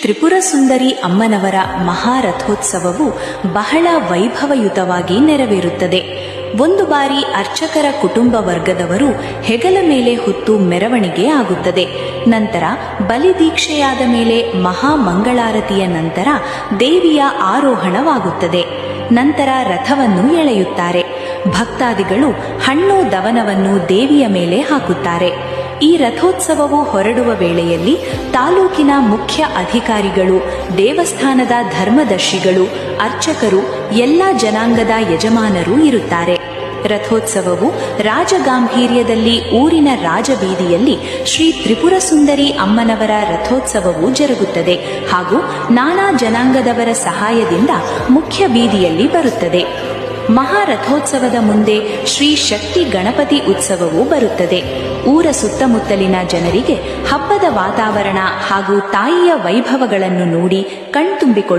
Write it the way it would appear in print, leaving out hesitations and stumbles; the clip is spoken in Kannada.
ತ್ರಿಪುರ ಸುಂದರಿ ಅಮ್ಮನವರ ಮಹಾರಥೋತ್ಸವವು ಬಹಳ ವೈಭವಯುತವಾಗಿ ನೆರವೇರುತ್ತದೆ. ಒಂದು ಬಾರಿ ಅರ್ಚಕರ ಕುಟುಂಬ ವರ್ಗದವರು ಹೆಗಲ ಮೇಲೆ ಹೊತ್ತು ಮೆರವಣಿಗೆ ಆಗುತ್ತದೆ. ನಂತರ ಬಲಿದೀಕ್ಷೆಯಾದ ಮೇಲೆ ಮಹಾಮಂಗಳಾರತಿಯ ನಂತರ ದೇವಿಯ ಆರೋಹಣವಾಗುತ್ತದೆ. ನಂತರ ರಥವನ್ನು ಎಳೆಯುತ್ತಾರೆ. ಭಕ್ತಾದಿಗಳು ಹಣ್ಣು ದವನವನ್ನು ದೇವಿಯ ಮೇಲೆ ಹಾಕುತ್ತಾರೆ. ಈ ರಥೋತ್ಸವವು ಹೊರಡುವ ವೇಳೆಯಲ್ಲಿ ತಾಲೂಕಿನ ಮುಖ್ಯ ಅಧಿಕಾರಿಗಳು, ದೇವಸ್ಥಾನದ ಧರ್ಮದರ್ಶಿಗಳು, ಅರ್ಚಕರು, ಎಲ್ಲ ಜನಾಂಗದ ಯಜಮಾನರು ಇರುತ್ತಾರೆ. ರಥೋತ್ಸವವು ರಾಜಗಾಂಭೀರ್ಯದಲ್ಲಿ ಊರಿನ ರಾಜಬೀದಿಯಲ್ಲಿ ಶ್ರೀ ತ್ರಿಪುರ ಸುಂದರಿ ಅಮ್ಮನವರ ರಥೋತ್ಸವವು ಜರುಗುತ್ತದೆ ಹಾಗೂ ನಾನಾ ಜನಾಂಗದವರ ಸಹಾಯದಿಂದ ಮುಖ್ಯ ಬೀದಿಯಲ್ಲಿ ಬರುತ್ತದೆ. ಮಹಾರಥೋತ್ಸವದ ಮುಂದೆ ಶ್ರೀ ಶಕ್ತಿ ಗಣಪತಿ ಉತ್ಸವವು ಬರುತ್ತದೆ. ಊರ ಸುತ್ತಮುತ್ತಲಿನ ಜನರಿಗೆ ಹಬ್ಬದ ವಾತಾವರಣ ಹಾಗೂ ತಾಯಿಯ ವೈಭವಗಳನ್ನು ನೋಡಿ ಕಣ್ತುಂಬಿಕೊಳ್ಳುತ್ತಾರೆ.